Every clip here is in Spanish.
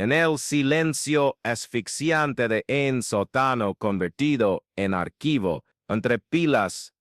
En el silencio asfixiante de un sótano convertido en archivo, entre pilas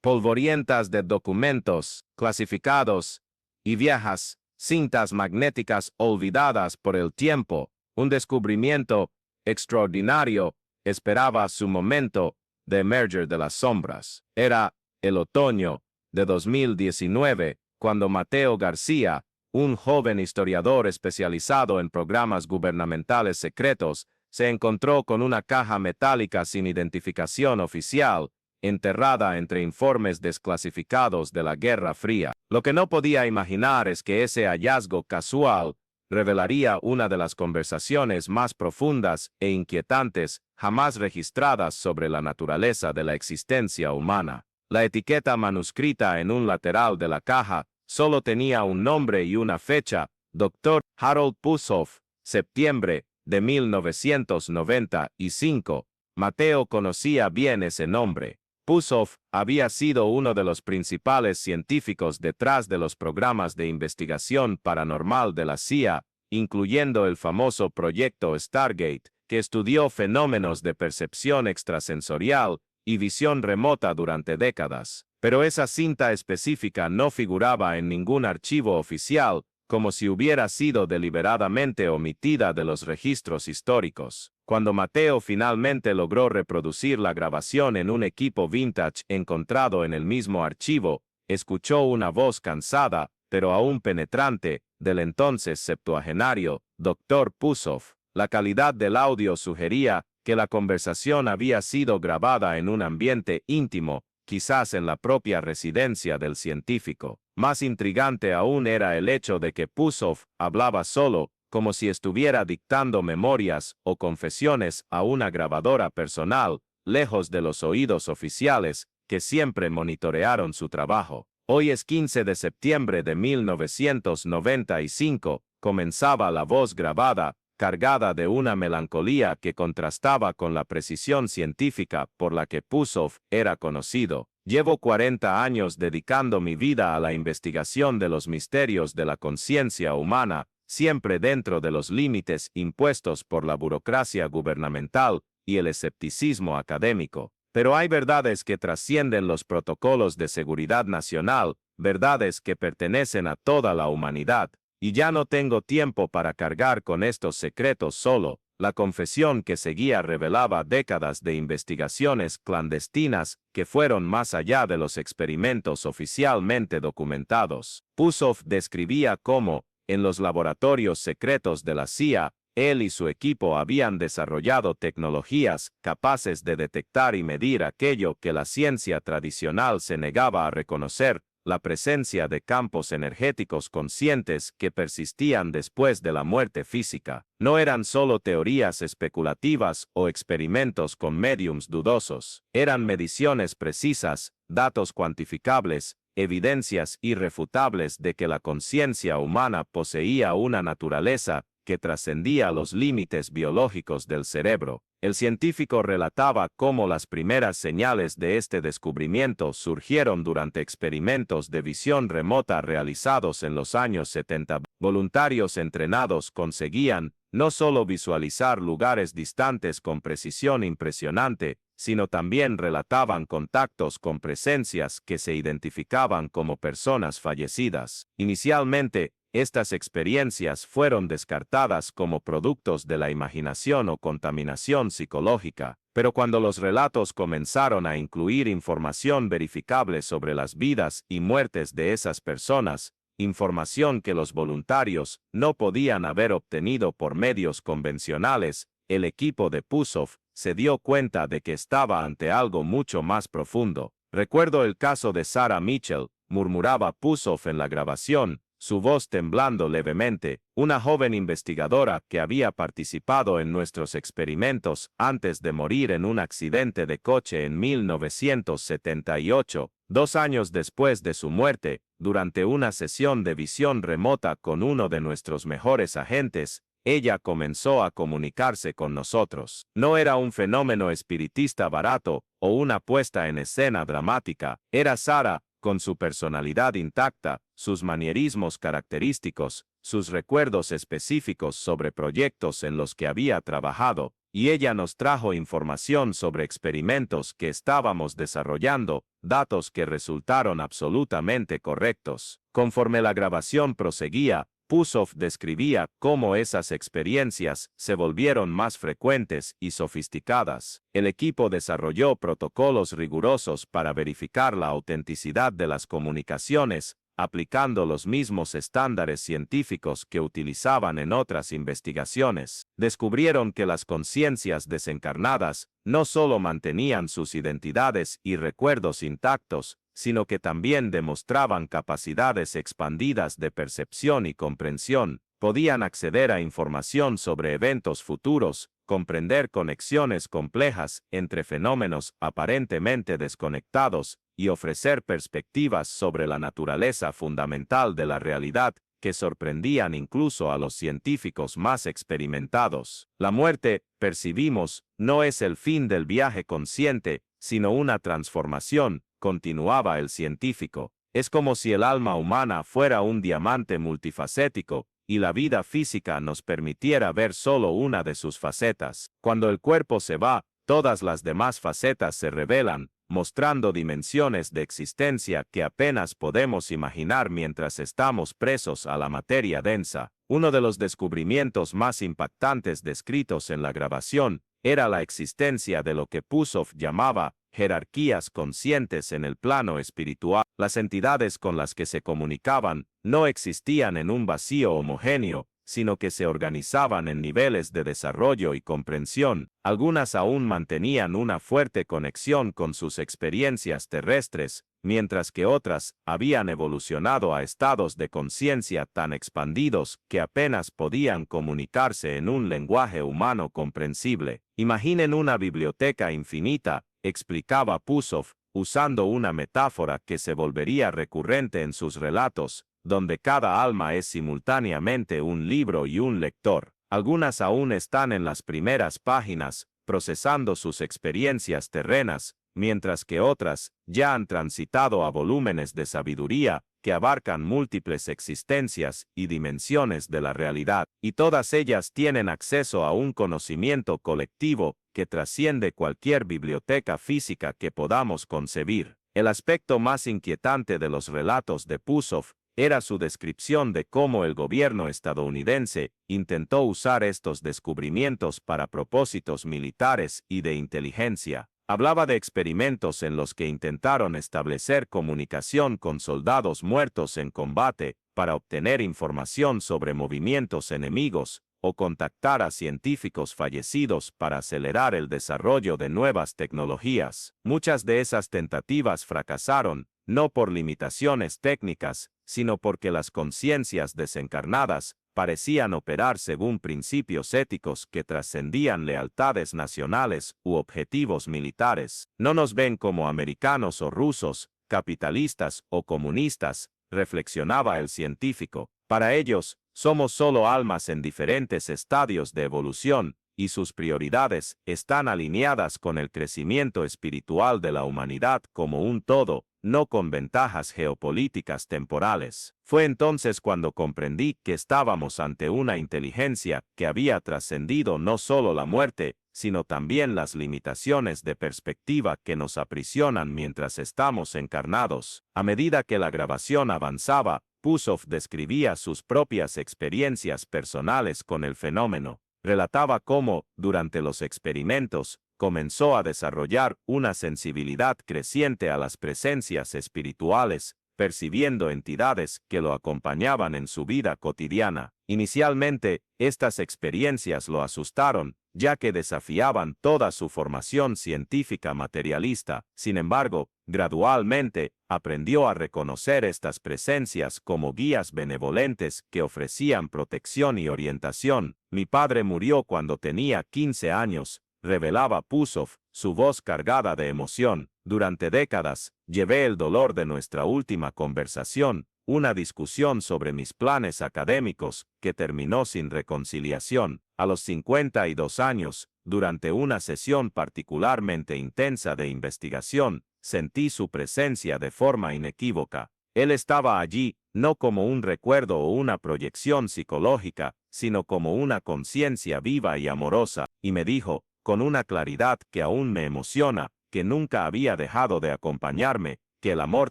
polvorientas de documentos clasificados y viejas cintas magnéticas olvidadas por el tiempo, un descubrimiento extraordinario esperaba su momento de emerger de las sombras. Era el otoño de 2019, cuando Mateo García, un joven historiador especializado en programas gubernamentales secretos, se encontró con una caja metálica sin identificación oficial, enterrada entre informes desclasificados de la Guerra Fría. Lo que no podía imaginar es que ese hallazgo casual revelaría una de las conversaciones más profundas e inquietantes jamás registradas sobre la naturaleza de la existencia humana. La etiqueta manuscrita en un lateral de la caja solo tenía un nombre y una fecha: Dr. Harold Pushoff, septiembre de 1995. Mateo conocía bien ese nombre. Pushoff había sido uno de los principales científicos detrás de los programas de investigación paranormal de la CIA, incluyendo el famoso proyecto Stargate, que estudió fenómenos de percepción extrasensorial y visión remota durante décadas. Pero esa cinta específica no figuraba en ningún archivo oficial, como si hubiera sido deliberadamente omitida de los registros históricos. Cuando Mateo finalmente logró reproducir la grabación en un equipo vintage encontrado en el mismo archivo, escuchó una voz cansada, pero aún penetrante, del entonces septuagenario Dr. Pushoff. La calidad del audio sugería que la conversación había sido grabada en un ambiente íntimo, quizás en la propia residencia del científico. Más intrigante aún era el hecho de que Pushoff hablaba solo, como si estuviera dictando memorias o confesiones a una grabadora personal, lejos de los oídos oficiales, que siempre monitorearon su trabajo. Hoy es 15 de septiembre de 1995, comenzaba la voz grabada, cargada de una melancolía que contrastaba con la precisión científica por la que Pushoff era conocido. Llevo 40 años dedicando mi vida a la investigación de los misterios de la conciencia humana, siempre dentro de los límites impuestos por la burocracia gubernamental y el escepticismo académico. Pero hay verdades que trascienden los protocolos de seguridad nacional, verdades que pertenecen a toda la humanidad. Y ya no tengo tiempo para cargar con estos secretos solo. La confesión que seguía revelaba décadas de investigaciones clandestinas que fueron más allá de los experimentos oficialmente documentados. Pushoff describía cómo, en los laboratorios secretos de la CIA, él y su equipo habían desarrollado tecnologías capaces de detectar y medir aquello que la ciencia tradicional se negaba a reconocer: la presencia de campos energéticos conscientes que persistían después de la muerte física. No eran solo teorías especulativas o experimentos con mediums dudosos, eran mediciones precisas, datos cuantificables, evidencias irrefutables de que la conciencia humana poseía una naturaleza que trascendía los límites biológicos del cerebro. El científico relataba cómo las primeras señales de este descubrimiento surgieron durante experimentos de visión remota realizados en los años 70. Voluntarios entrenados conseguían no solo visualizar lugares distantes con precisión impresionante, sino también relataban contactos con presencias que se identificaban como personas fallecidas. Inicialmente, estas experiencias fueron descartadas como productos de la imaginación o contaminación psicológica, pero cuando los relatos comenzaron a incluir información verificable sobre las vidas y muertes de esas personas, información que los voluntarios no podían haber obtenido por medios convencionales, el equipo de Pushoff se dio cuenta de que estaba ante algo mucho más profundo. Recuerdo el caso de Sarah Mitchell, murmuraba Pushoff en la grabación, su voz temblando levemente, una joven investigadora que había participado en nuestros experimentos antes de morir en un accidente de coche en 1978, 2 años después de su muerte, durante una sesión de visión remota con uno de nuestros mejores agentes. Ella comenzó a comunicarse con nosotros. No era un fenómeno espiritista barato o una puesta en escena dramática, era Sarah, con su personalidad intacta, sus manierismos característicos, sus recuerdos específicos sobre proyectos en los que había trabajado, y ella nos trajo información sobre experimentos que estábamos desarrollando, datos que resultaron absolutamente correctos. Conforme la grabación proseguía, Pusoff describía cómo esas experiencias se volvieron más frecuentes y sofisticadas. El equipo desarrolló protocolos rigurosos para verificar la autenticidad de las comunicaciones, aplicando los mismos estándares científicos que utilizaban en otras investigaciones. Descubrieron que las conciencias desencarnadas no solo mantenían sus identidades y recuerdos intactos, sino que también demostraban capacidades expandidas de percepción y comprensión, podían acceder a información sobre eventos futuros, comprender conexiones complejas entre fenómenos aparentemente desconectados, y ofrecer perspectivas sobre la naturaleza fundamental de la realidad que sorprendían incluso a los científicos más experimentados. La muerte, percibimos, no es el fin del viaje consciente, sino una transformación, continuaba el científico. Es como si el alma humana fuera un diamante multifacético, y la vida física nos permitiera ver solo una de sus facetas. Cuando el cuerpo se va, todas las demás facetas se revelan, mostrando dimensiones de existencia que apenas podemos imaginar mientras estamos presos a la materia densa. Uno de los descubrimientos más impactantes descritos en la grabación era la existencia de lo que Pusoff llamaba jerarquías conscientes en el plano espiritual. Las entidades con las que se comunicaban no existían en un vacío homogéneo, sino que se organizaban en niveles de desarrollo y comprensión. Algunas aún mantenían una fuerte conexión con sus experiencias terrestres, mientras que otras habían evolucionado a estados de conciencia tan expandidos que apenas podían comunicarse en un lenguaje humano comprensible. Imaginen una biblioteca infinita, explicaba Pusoff, usando una metáfora que se volvería recurrente en sus relatos, donde cada alma es simultáneamente un libro y un lector. Algunas aún están en las primeras páginas, procesando sus experiencias terrenas, mientras que otras ya han transitado a volúmenes de sabiduría que abarcan múltiples existencias y dimensiones de la realidad, y todas ellas tienen acceso a un conocimiento colectivo que trasciende cualquier biblioteca física que podamos concebir. El aspecto más inquietante de los relatos de Pusoff era su descripción de cómo el gobierno estadounidense intentó usar estos descubrimientos para propósitos militares y de inteligencia. Hablaba de experimentos en los que intentaron establecer comunicación con soldados muertos en combate para obtener información sobre movimientos enemigos, o contactar a científicos fallecidos para acelerar el desarrollo de nuevas tecnologías. Muchas de esas tentativas fracasaron, no por limitaciones técnicas, sino porque las conciencias desencarnadas parecían operar según principios éticos que trascendían lealtades nacionales u objetivos militares. No nos ven como americanos o rusos, capitalistas o comunistas, reflexionaba el científico. Para ellos, somos solo almas en diferentes estadios de evolución, y sus prioridades están alineadas con el crecimiento espiritual de la humanidad como un todo, no con ventajas geopolíticas temporales. Fue entonces cuando comprendí que estábamos ante una inteligencia que había trascendido no solo la muerte, sino también las limitaciones de perspectiva que nos aprisionan mientras estamos encarnados. A medida que la grabación avanzaba, Pusoff describía sus propias experiencias personales con el fenómeno. Relataba cómo, durante los experimentos, comenzó a desarrollar una sensibilidad creciente a las presencias espirituales, percibiendo entidades que lo acompañaban en su vida cotidiana. Inicialmente, estas experiencias lo asustaron, ya que desafiaban toda su formación científica materialista. Sin embargo, gradualmente, aprendió a reconocer estas presencias como guías benevolentes que ofrecían protección y orientación. Mi padre murió cuando tenía 15 años, revelaba Pusoff, su voz cargada de emoción. Durante décadas, llevé el dolor de nuestra última conversación, una discusión sobre mis planes académicos, que terminó sin reconciliación. A los 52 años, durante una sesión particularmente intensa de investigación, sentí su presencia de forma inequívoca. Él estaba allí, no como un recuerdo o una proyección psicológica, sino como una conciencia viva y amorosa, y me dijo, con una claridad que aún me emociona, que nunca había dejado de acompañarme, que el amor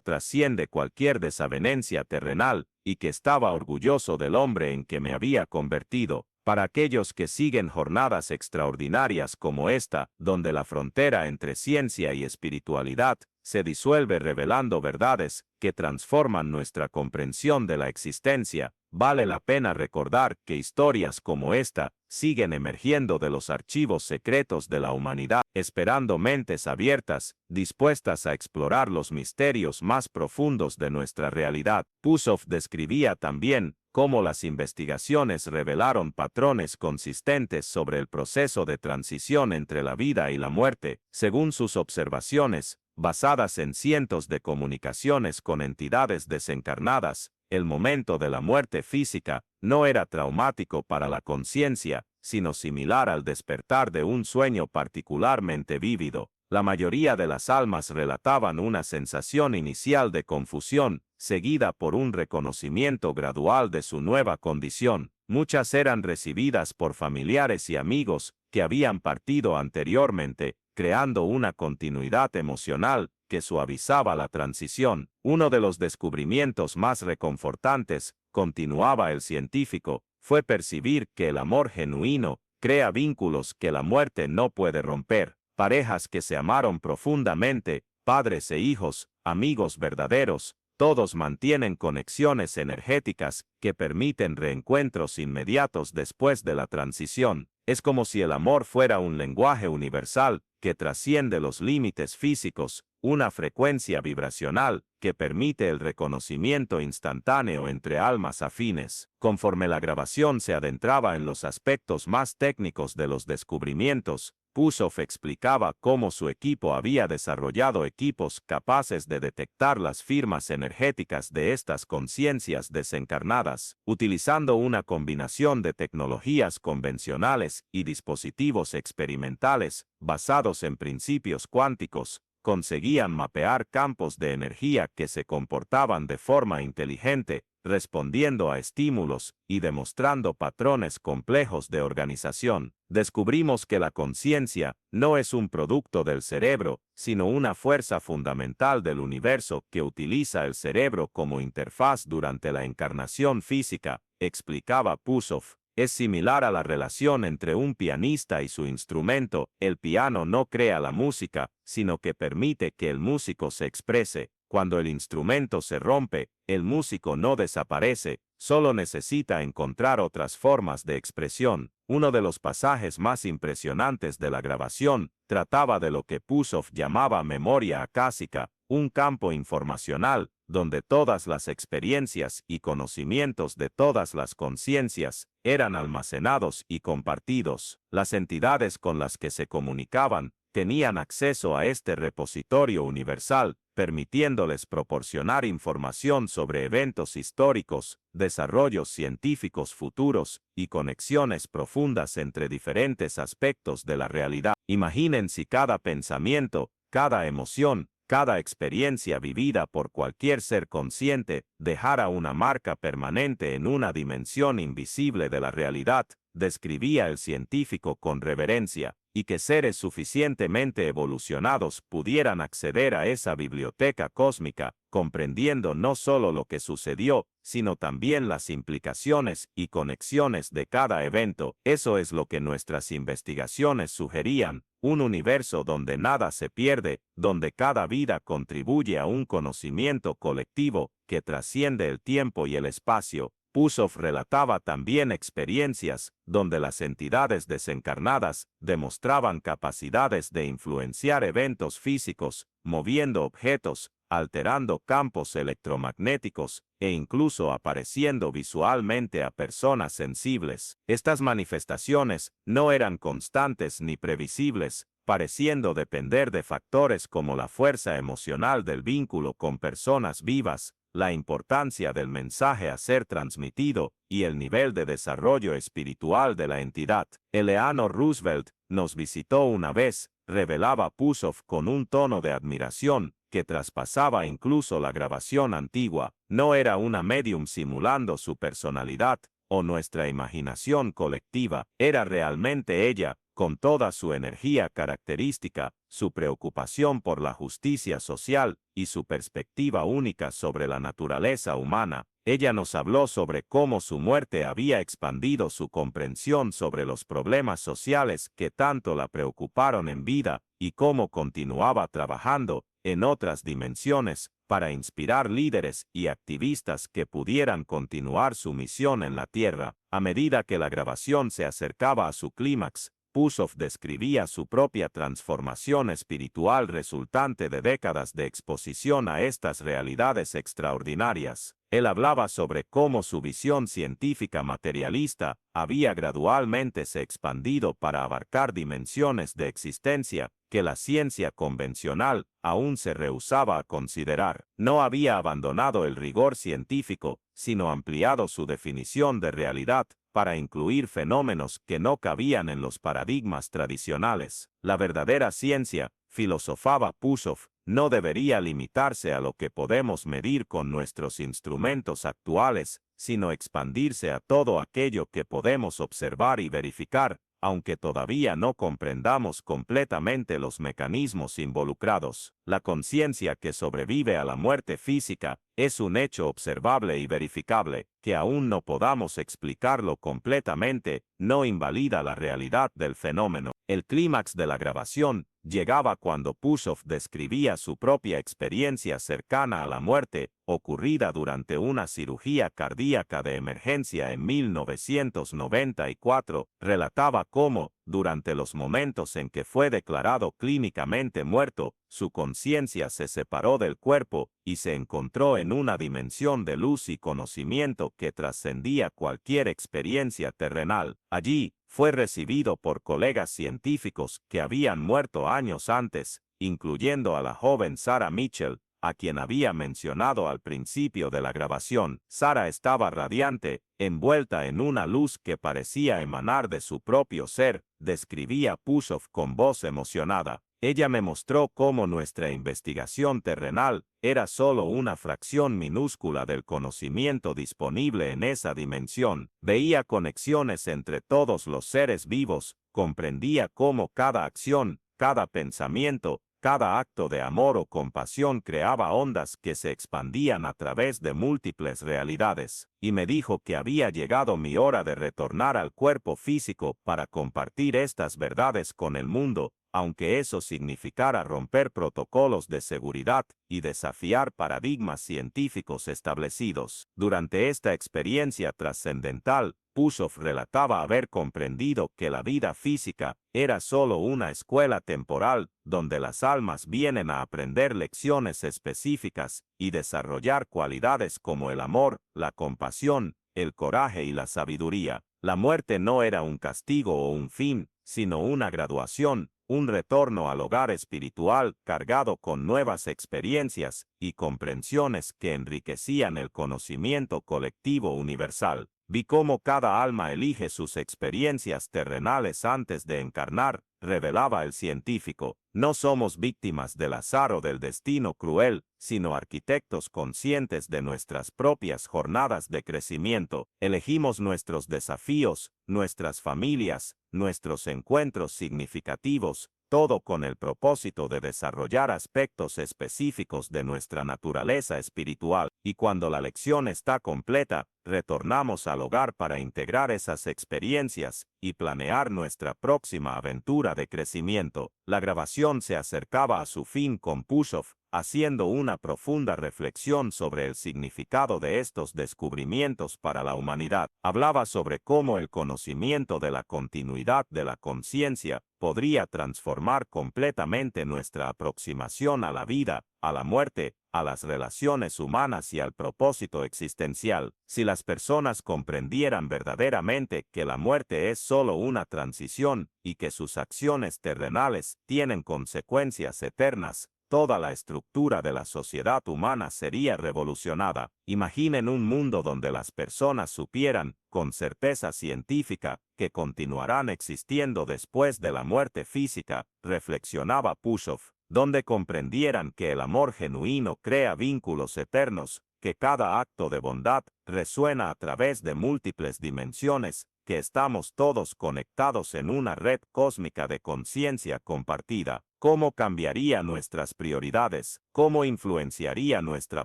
trasciende cualquier desavenencia terrenal, y que estaba orgulloso del hombre en que me había convertido. Para aquellos que siguen jornadas extraordinarias como esta, donde la frontera entre ciencia y espiritualidad se disuelve revelando verdades que transforman nuestra comprensión de la existencia, vale la pena recordar que historias como esta siguen emergiendo de los archivos secretos de la humanidad, esperando mentes abiertas, dispuestas a explorar los misterios más profundos de nuestra realidad. Pusoff describía también cómo las investigaciones revelaron patrones consistentes sobre el proceso de transición entre la vida y la muerte, según sus observaciones, basadas en cientos de comunicaciones con entidades desencarnadas. El momento de la muerte física no era traumático para la conciencia, sino similar al despertar de un sueño particularmente vívido. La mayoría de las almas relataban una sensación inicial de confusión, seguida por un reconocimiento gradual de su nueva condición. Muchas eran recibidas por familiares y amigos que habían partido anteriormente, creando una continuidad emocional que suavizaba la transición. Uno de los descubrimientos más reconfortantes, continuaba el científico, fue percibir que el amor genuino crea vínculos que la muerte no puede romper. Parejas que se amaron profundamente, padres e hijos, amigos verdaderos, todos mantienen conexiones energéticas que permiten reencuentros inmediatos después de la transición. Es como si el amor fuera un lenguaje universal que trasciende los límites físicos, una frecuencia vibracional que permite el reconocimiento instantáneo entre almas afines. Conforme la grabación se adentraba en los aspectos más técnicos de los descubrimientos, Pusoff explicaba cómo su equipo había desarrollado equipos capaces de detectar las firmas energéticas de estas conciencias desencarnadas, utilizando una combinación de tecnologías convencionales y dispositivos experimentales basados en principios cuánticos. Conseguían mapear campos de energía que se comportaban de forma inteligente, respondiendo a estímulos y demostrando patrones complejos de organización. Descubrimos que la conciencia no es un producto del cerebro, sino una fuerza fundamental del universo que utiliza el cerebro como interfaz durante la encarnación física, explicaba Pusoff. Es similar a la relación entre un pianista y su instrumento. El piano no crea la música, sino que permite que el músico se exprese. Cuando el instrumento se rompe, el músico no desaparece, solo necesita encontrar otras formas de expresión. Uno de los pasajes más impresionantes de la grabación trataba de lo que Pusoff llamaba memoria acásica, un campo informacional donde todas las experiencias y conocimientos de todas las conciencias eran almacenados y compartidos. Las entidades con las que se comunicaban tenían acceso a este repositorio universal, permitiéndoles proporcionar información sobre eventos históricos, desarrollos científicos futuros y conexiones profundas entre diferentes aspectos de la realidad. Imaginen si cada pensamiento, cada emoción, cada experiencia vivida por cualquier ser consciente dejara una marca permanente en una dimensión invisible de la realidad, describía el científico con reverencia, y que seres suficientemente evolucionados pudieran acceder a esa biblioteca cósmica, comprendiendo no solo lo que sucedió, sino también las implicaciones y conexiones de cada evento. Eso es lo que nuestras investigaciones sugerían, un universo donde nada se pierde, donde cada vida contribuye a un conocimiento colectivo que trasciende el tiempo y el espacio. Pusoff relataba también experiencias donde las entidades desencarnadas demostraban capacidades de influenciar eventos físicos, moviendo objetos, alterando campos electromagnéticos e incluso apareciendo visualmente a personas sensibles. Estas manifestaciones no eran constantes ni previsibles, pareciendo depender de factores como la fuerza emocional del vínculo con personas vivas, la importancia del mensaje a ser transmitido y el nivel de desarrollo espiritual de la entidad. Eleanor Roosevelt nos visitó una vez, revelaba Pusoff con un tono de admiración que traspasaba incluso la grabación antigua. No era una medium simulando su personalidad o nuestra imaginación colectiva, era realmente ella, con toda su energía característica, su preocupación por la justicia social y su perspectiva única sobre la naturaleza humana. Ella nos habló sobre cómo su muerte había expandido su comprensión sobre los problemas sociales que tanto la preocuparon en vida y cómo continuaba trabajando en otras dimensiones para inspirar líderes y activistas que pudieran continuar su misión en la Tierra. A medida que la grabación se acercaba a su clímax, Pusov describía su propia transformación espiritual resultante de décadas de exposición a estas realidades extraordinarias. Él hablaba sobre cómo su visión científica materialista había gradualmente se expandido para abarcar dimensiones de existencia que la ciencia convencional aún se rehusaba a considerar. No había abandonado el rigor científico, sino ampliado su definición de realidad para incluir fenómenos que no cabían en los paradigmas tradicionales. La verdadera ciencia, filosofaba Pusov, no debería limitarse a lo que podemos medir con nuestros instrumentos actuales, sino expandirse a todo aquello que podemos observar y verificar, aunque todavía no comprendamos completamente los mecanismos involucrados. La conciencia que sobrevive a la muerte física es un hecho observable y verificable, que aún no podamos explicarlo completamente, no invalida la realidad del fenómeno. El clímax de la grabación llegaba cuando Pusov describía su propia experiencia cercana a la muerte, ocurrida durante una cirugía cardíaca de emergencia en 1994. Relataba cómo, durante los momentos en que fue declarado clínicamente muerto, su conciencia se separó del cuerpo y se encontró en una dimensión de luz y conocimiento que trascendía cualquier experiencia terrenal. Allí, fue recibido por colegas científicos que habían muerto años antes, incluyendo a la joven Sarah Mitchell, a quien había mencionado al principio de la grabación. Sarah estaba radiante, envuelta en una luz que parecía emanar de su propio ser, describía Pusov con voz emocionada. Ella me mostró cómo nuestra investigación terrenal era solo una fracción minúscula del conocimiento disponible en esa dimensión. Veía conexiones entre todos los seres vivos, comprendía cómo cada acción, cada pensamiento, cada acto de amor o compasión creaba ondas que se expandían a través de múltiples realidades, y me dijo que había llegado mi hora de retornar al cuerpo físico para compartir estas verdades con el mundo, aunque eso significara romper protocolos de seguridad y desafiar paradigmas científicos establecidos. Durante esta experiencia trascendental, Pusov relataba haber comprendido que la vida física era solo una escuela temporal donde las almas vienen a aprender lecciones específicas y desarrollar cualidades como el amor, la compasión, el coraje y la sabiduría. La muerte no era un castigo o un fin, sino una graduación, un retorno al hogar espiritual cargado con nuevas experiencias y comprensiones que enriquecían el conocimiento colectivo universal. Vi cómo cada alma elige sus experiencias terrenales antes de encarnar, revelaba el científico. No somos víctimas del azar o del destino cruel, sino arquitectos conscientes de nuestras propias jornadas de crecimiento. Elegimos nuestros desafíos, nuestras familias, nuestros encuentros significativos, todo con el propósito de desarrollar aspectos específicos de nuestra naturaleza espiritual, y cuando la lección está completa, retornamos al hogar para integrar esas experiencias y planear nuestra próxima aventura de crecimiento. La grabación se acercaba a su fin con Pusov, haciendo una profunda reflexión sobre el significado de estos descubrimientos para la humanidad. Hablaba sobre cómo el conocimiento de la continuidad de la conciencia podría transformar completamente nuestra aproximación a la vida, a la muerte, a las relaciones humanas y al propósito existencial. Si las personas comprendieran verdaderamente que la muerte es solo una transición y que sus acciones terrenales tienen consecuencias eternas, toda la estructura de la sociedad humana sería revolucionada. Imaginen un mundo donde las personas supieran, con certeza científica, que continuarán existiendo después de la muerte física, reflexionaba Pusov. donde comprendieran que el amor genuino crea vínculos eternos, que cada acto de bondad resuena a través de múltiples dimensiones, que estamos todos conectados en una red cósmica de conciencia compartida. ¿Cómo cambiaría nuestras prioridades? ¿Cómo influenciaría nuestra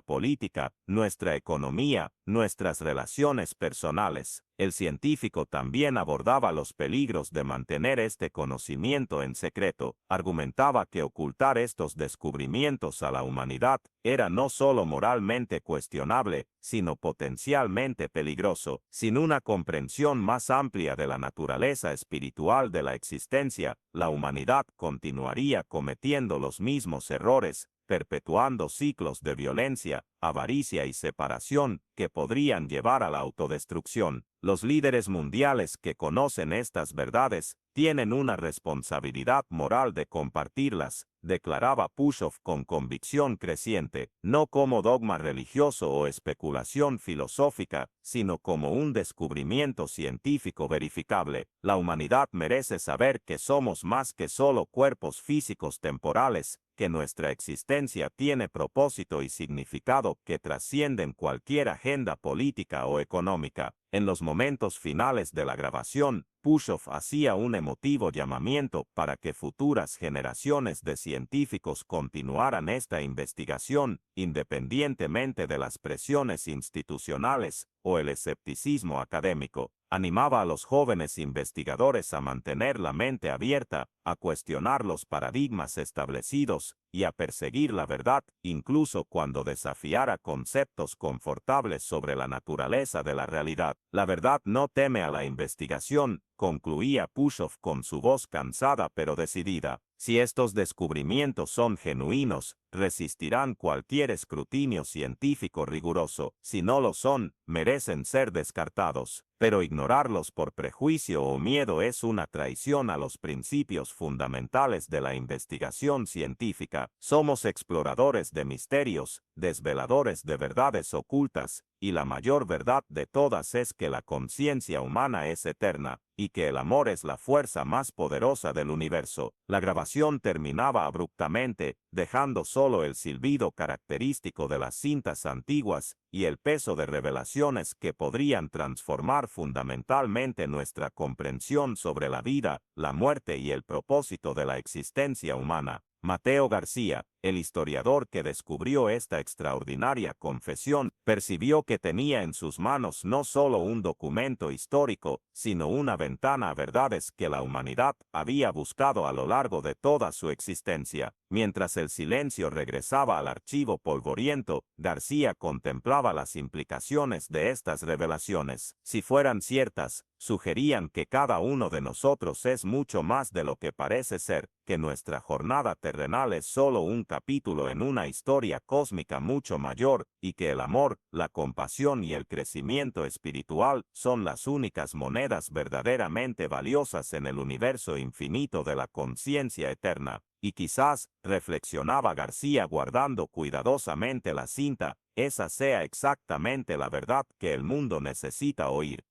política, nuestra economía, nuestras relaciones personales? El científico también abordaba los peligros de mantener este conocimiento en secreto. Argumentaba que ocultar estos descubrimientos a la humanidad era no solo moralmente cuestionable, sino potencialmente peligroso. Sin una comprensión más amplia de la naturaleza espiritual de la existencia, la humanidad continuaría cometiendo los mismos errores, perpetuando ciclos de violencia, avaricia y separación que podrían llevar a la autodestrucción. Los líderes mundiales que conocen estas verdades tienen una responsabilidad moral de compartirlas, declaraba Pushov con convicción creciente, no como dogma religioso o especulación filosófica, sino como un descubrimiento científico verificable. La humanidad merece saber que somos más que solo cuerpos físicos temporales, que nuestra existencia tiene propósito y significado que trascienden cualquier agenda política o económica. En los momentos finales de la grabación, Pushov hacía un emotivo llamamiento para que futuras generaciones de científicos continuaran esta investigación, independientemente de las presiones institucionales o el escepticismo académico. Animaba a los jóvenes investigadores a mantener la mente abierta, a cuestionar los paradigmas establecidos y a perseguir la verdad, incluso cuando desafiara conceptos confortables sobre la naturaleza de la realidad. La verdad no teme a la investigación, concluía Pushov con su voz cansada pero decidida. Si estos descubrimientos son genuinos, resistirán cualquier escrutinio científico riguroso. Si no lo son, merecen ser descartados. Pero ignorarlos por prejuicio o miedo es una traición a los principios fundamentales de la investigación científica. Somos exploradores de misterios, desveladores de verdades ocultas, y la mayor verdad de todas es que la conciencia humana es eterna, y que el amor es la fuerza más poderosa del universo. La grabación terminaba abruptamente, dejando solo el silbido característico de las cintas antiguas y el peso de revelaciones que podrían transformar fundamentalmente nuestra comprensión sobre la vida, la muerte y el propósito de la existencia humana. Mateo García, el historiador que descubrió esta extraordinaria confesión, percibió que tenía en sus manos no solo un documento histórico, sino una ventana a verdades que la humanidad había buscado a lo largo de toda su existencia. Mientras el silencio regresaba al archivo polvoriento, García contemplaba las implicaciones de estas revelaciones. Si fueran ciertas, sugerían que cada uno de nosotros es mucho más de lo que parece ser, que nuestra jornada terrenal es solo un capítulo en una historia cósmica mucho mayor, y que el amor, la compasión y el crecimiento espiritual son las únicas monedas verdaderamente valiosas en el universo infinito de la conciencia eterna. Y quizás, reflexionaba García guardando cuidadosamente la cinta, esa sea exactamente la verdad que el mundo necesita oír.